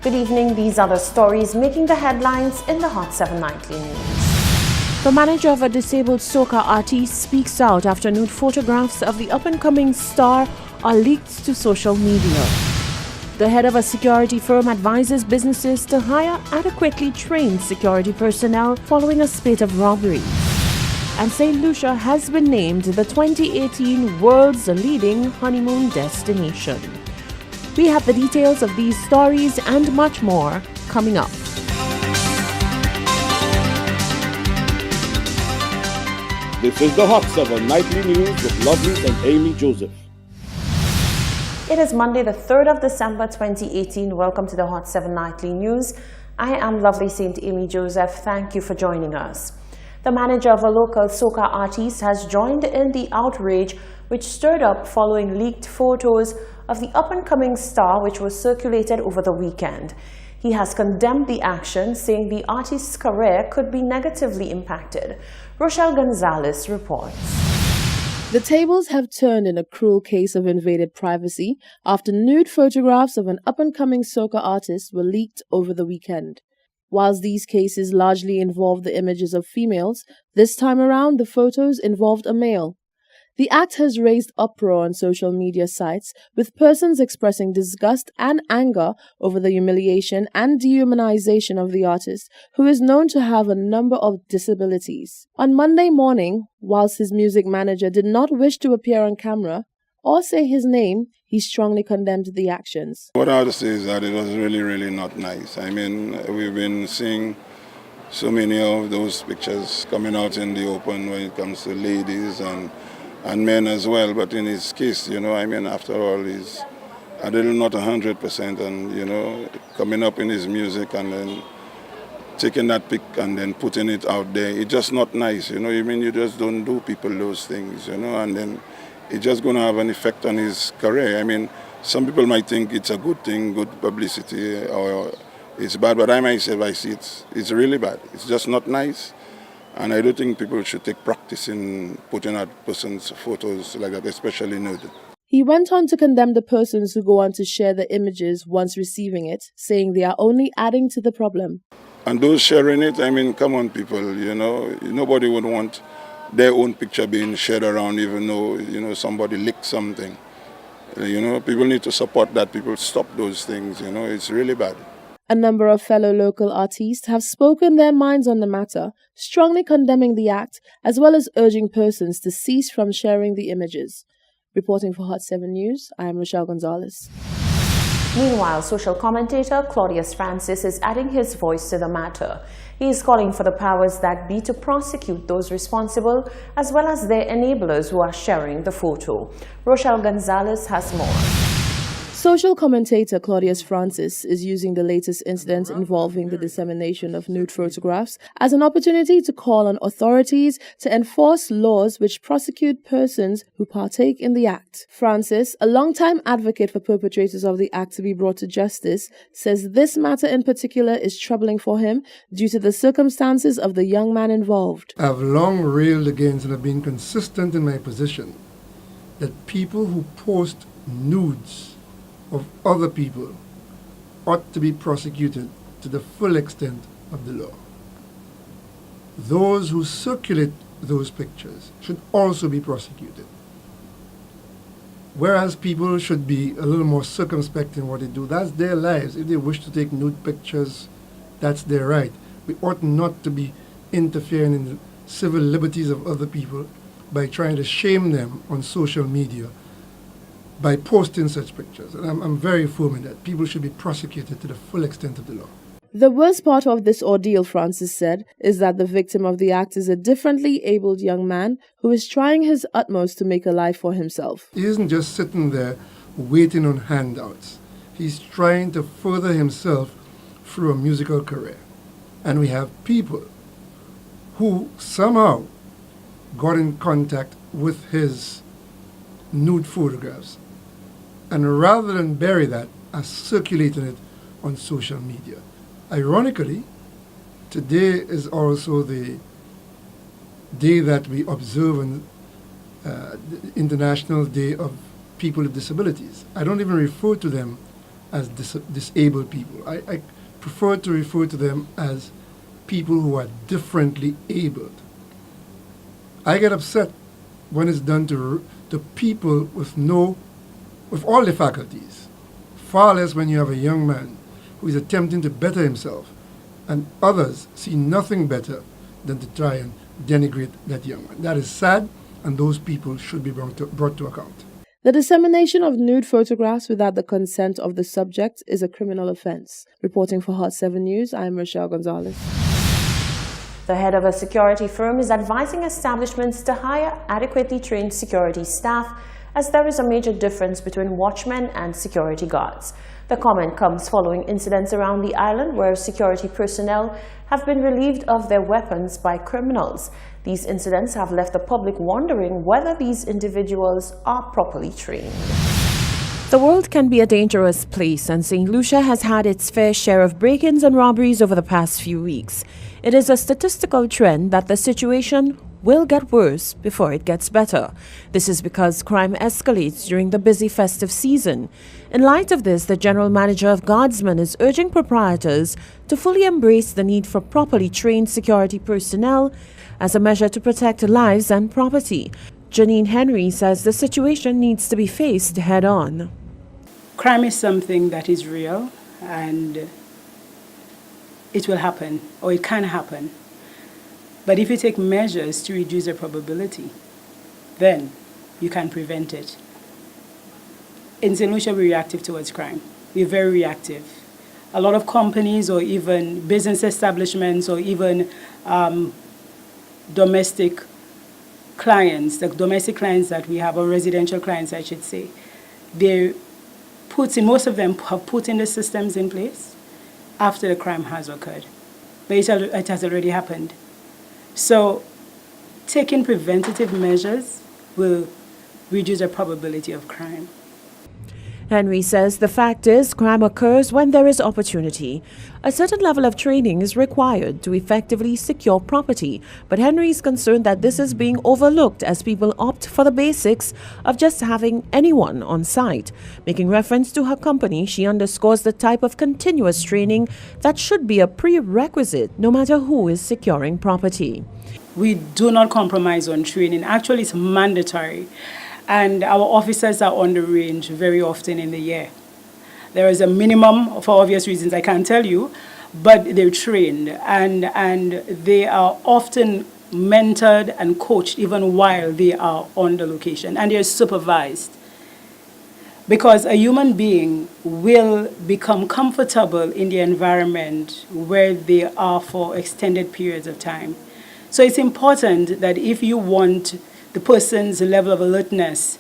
Good evening, these are the stories making the headlines in the Hot 7 Nightly News. The manager of a disabled soca artist speaks out after nude photographs of the up-and-coming star are leaked to social media. The head of a security firm advises businesses to hire adequately trained security personnel following a spate of robberies. And St. Lucia has been named the 2018 world's leading honeymoon destination. We have the details of these stories and much more coming up. This is the Hot 7 Nightly News with Lovely and Amy Joseph. It is Monday, the 3rd of December 2018. Welcome to the Hot 7 Nightly News. I am Lovely St. Amy Joseph. Thank you for joining us. The manager of a local soca artist has joined in the outrage which stirred up following leaked photos of the up-and-coming star which was circulated over the weekend. He has condemned the action, saying the artist's career could be negatively impacted. Rochelle Gonzalez reports. The tables have turned in a cruel case of invaded privacy after nude photographs of an up-and-coming soca artist were leaked over the weekend. Whilst these cases largely involved the images of females, this time around the photos involved a male. The act has raised uproar on social media sites, with persons expressing disgust and anger over the humiliation and dehumanization of the artist, who is known to have a number of disabilities. On Monday morning, whilst his music manager did not wish to appear on camera or say his name, he strongly condemned the actions. What I have to say is that it was really not nice. I mean, we've been seeing so many of those pictures coming out in the open when it comes to ladies and men as well, but in his case, after all, he's a little not 100%, and, coming up in his music and then taking that pic and then putting it out there, it's just not nice, you just don't do people those things, and then it's just going to have an effect on his career. I mean, some people might think it's a good thing, good publicity, or it's bad, but I myself, I see it's really bad. It's just not nice. And I don't think people should take practice in putting out persons' photos like that, especially nude. He went on to condemn the persons who go on to share the images once receiving it, saying they are only adding to the problem. And those sharing it, I mean, come on, people, nobody would want their own picture being shared around, even though, somebody leaked something. People need to support that. People stop those things, it's really bad. A number of fellow local artists have spoken their minds on the matter, strongly condemning the act, as well as urging persons to cease from sharing the images. Reporting for Hot 7 News, I am Rochelle Gonzalez. Meanwhile, social commentator Claudius Francis is adding his voice to the matter. He is calling for the powers that be to prosecute those responsible, as well as their enablers who are sharing the photo. Rochelle Gonzalez has more. Social commentator Claudius Francis is using the latest incident involving the dissemination of nude photographs as an opportunity to call on authorities to enforce laws which prosecute persons who partake in the act. Francis, a longtime advocate for perpetrators of the act to be brought to justice, says this matter in particular is troubling for him due to the circumstances of the young man involved. I have long railed against and have been consistent in my position that people who post nudes of other people ought to be prosecuted to the full extent of the law. Those who circulate those pictures should also be prosecuted. Whereas people should be a little more circumspect in what they do. That's their lives. If they wish to take nude pictures, that's their right. We ought not to be interfering in the civil liberties of other people by trying to shame them on social media by posting such pictures. And I'm very firm in that. People should be prosecuted to the full extent of the law. The worst part of this ordeal, Francis said, is that the victim of the act is a differently abled young man who is trying his utmost to make a life for himself. He isn't just sitting there waiting on handouts. He's trying to further himself through a musical career. And we have people who somehow got in contact with his nude photographs, and rather than bury that, are circulating it on social media. Ironically, today is also the day that we observe the International Day of People with Disabilities. I don't even refer to them as disabled people. I prefer to refer to them as people who are differently abled. I get upset when it's done to people with all the faculties. Far less when you have a young man who is attempting to better himself, and others see nothing better than to try and denigrate that young man. That is sad, and those people should be brought to account. The dissemination of nude photographs without the consent of the subject is a criminal offense. Reporting for Hot 7 News, I am Rochelle Gonzalez. The head of a security firm is advising establishments to hire adequately trained security staff, as there is a major difference between watchmen and security guards. The comment comes following incidents around the island where security personnel have been relieved of their weapons by criminals. These incidents have left the public wondering whether these individuals are properly trained. The world can be a dangerous place, and St. Lucia has had its fair share of break-ins and robberies over the past few weeks. It is a statistical trend that the situation will get worse before it gets better. This is because crime escalates during the busy festive season. In light of this, the General Manager of Guardsmen is urging proprietors to fully embrace the need for properly trained security personnel as a measure to protect lives and property. Janine Henry says the situation needs to be faced head-on. Crime is something that is real, and it will happen, or it can happen. But if you take measures to reduce the probability, then you can prevent it. In St. Lucia, we're reactive towards crime. We're very reactive. A lot of companies or even business establishments or even domestic clients, the domestic clients that we have, or residential clients, I should say, most of them have put in the systems in place after the crime has occurred. But it has already happened. So taking preventative measures will reduce the probability of crime. Henry says the fact is crime occurs when there is opportunity. A certain level of training is required to effectively secure property, but Henry is concerned that this is being overlooked as people opt for the basics of just having anyone on site. Making reference to her company, she underscores the type of continuous training that should be a prerequisite no matter who is securing property. We do not compromise on training. Actually, it's mandatory. And our officers are on the range very often in the year. There is a minimum, for obvious reasons I can't tell you, but they're trained and they are often mentored and coached even while they are on the location, and they're supervised. Because a human being will become comfortable in the environment where they are for extended periods of time. So it's important that if you want the person's level of alertness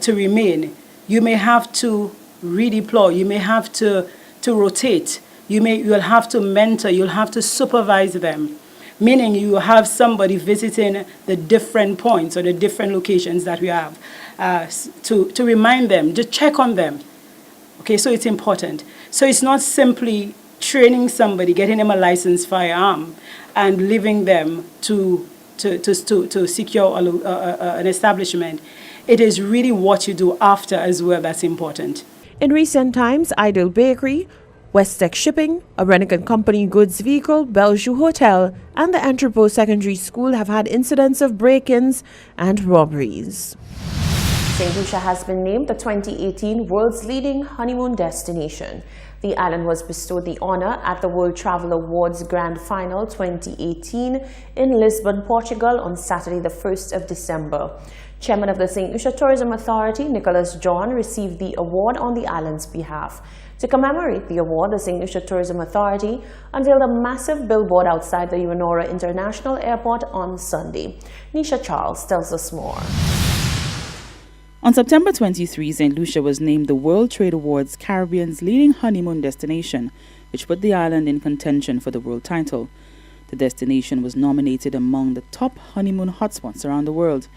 to remain, you may have to redeploy, you may have to rotate, you'll have to mentor, you'll have to supervise them, meaning you have somebody visiting the different points or the different locations that we have to remind them, to check on them. Okay, so it's important. So it's not simply training somebody, getting them a licensed firearm, and leaving them to secure an establishment. It is really what you do after as well that's important. In recent times, Ideal Bakery, Westex Shipping, a Rennigan Company goods vehicle, Bellevue Hotel, and the Entrepot Secondary School have had incidents of break-ins and robberies. St. Lucia has been named the 2018 World's Leading Honeymoon Destination. The island was bestowed the honor at the World Travel Awards Grand Final 2018 in Lisbon, Portugal on Saturday, the 1st of December. Chairman of the St. Lucia Tourism Authority, Nicholas John, received the award on the island's behalf. To commemorate the award, the St. Lucia Tourism Authority unveiled a massive billboard outside the Ewanora International Airport on Sunday. Nisha Charles tells us more. On September 23, St. Lucia was named the World Trade Awards Caribbean's leading honeymoon destination, which put the island in contention for the world title. The destination was nominated among the top honeymoon hotspots around the world,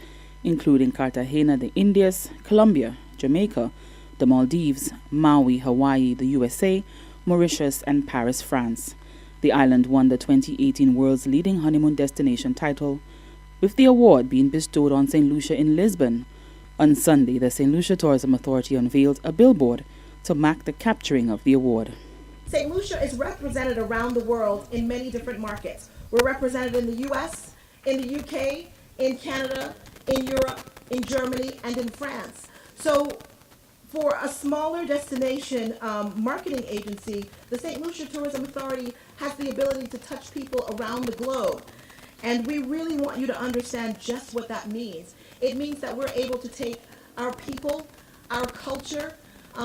including Cartagena, the Indies, Colombia, Jamaica, the Maldives, Maui, Hawaii, the USA, Mauritius, and Paris, France. The island won the 2018 World's Leading Honeymoon Destination title, with the award being bestowed on St. Lucia in Lisbon. On Sunday, the St. Lucia Tourism Authority unveiled a billboard to mark the capturing of the award. St. Lucia is represented around the world in many different markets. We're represented in the US, in the UK, in Canada, in Europe, in Germany, and in France. So for a smaller destination marketing agency, the St. Lucia Tourism Authority has the ability to touch people around the globe. And we really want you to understand just what that means. It means that we're able to take our people, our culture,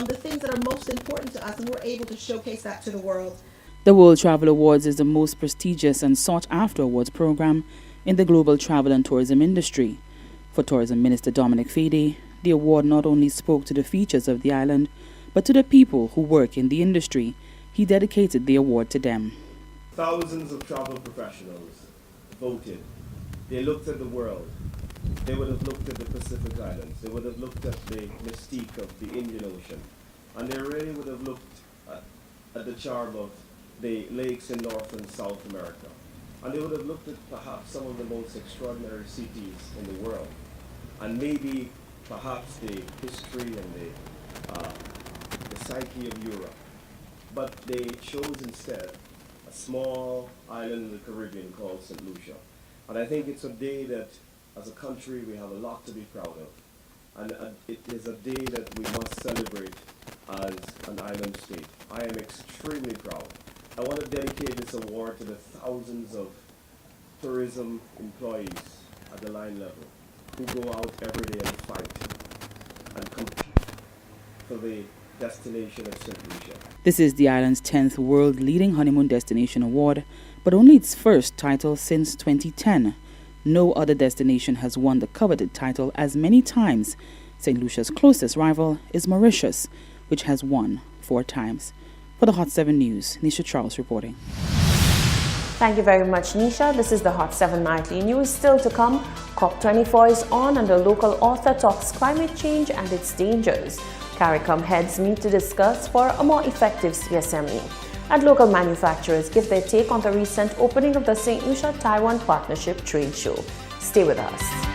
the things that are most important to us, and we're able to showcase that to the world. The World Travel Awards is the most prestigious and sought-after awards program in the global travel and tourism industry. For Tourism Minister Dominic Fedee, the award not only spoke to the features of the island, but to the people who work in the industry. He dedicated the award to them. Thousands of travel professionals voted. They looked at the world. They would have looked at the Pacific Islands. They would have looked at the mystique of the Indian Ocean. And they really would have looked at the charm of the lakes in North and South America. And they would have looked at perhaps some of the most extraordinary cities in the world. And maybe perhaps the history and the psyche of Europe. But they chose instead a small island in the Caribbean called St. Lucia. And I think it's a day that, as a country, we have a lot to be proud of. And it is a day that we must celebrate as an island state. I am extremely proud. I want to dedicate this award to the thousands of tourism employees at the line level who go out every day and fight and compete for the destination of St. Lucia. This is the island's 10th World Leading Honeymoon Destination Award, but only its first title since 2010. No other destination has won the coveted title as many times. St. Lucia's closest rival is Mauritius, which has won 4 times. For the Hot 7 News, Nisha Charles reporting. Thank you very much, Nisha. This is the Hot 7 Nightly News. Still to come, COP24 is on and the local author talks climate change and its dangers. CARICOM heads meet to discuss for a more effective CSME. And local manufacturers give their take on the recent opening of the St. Lucia Taiwan Partnership Trade Show. Stay with us.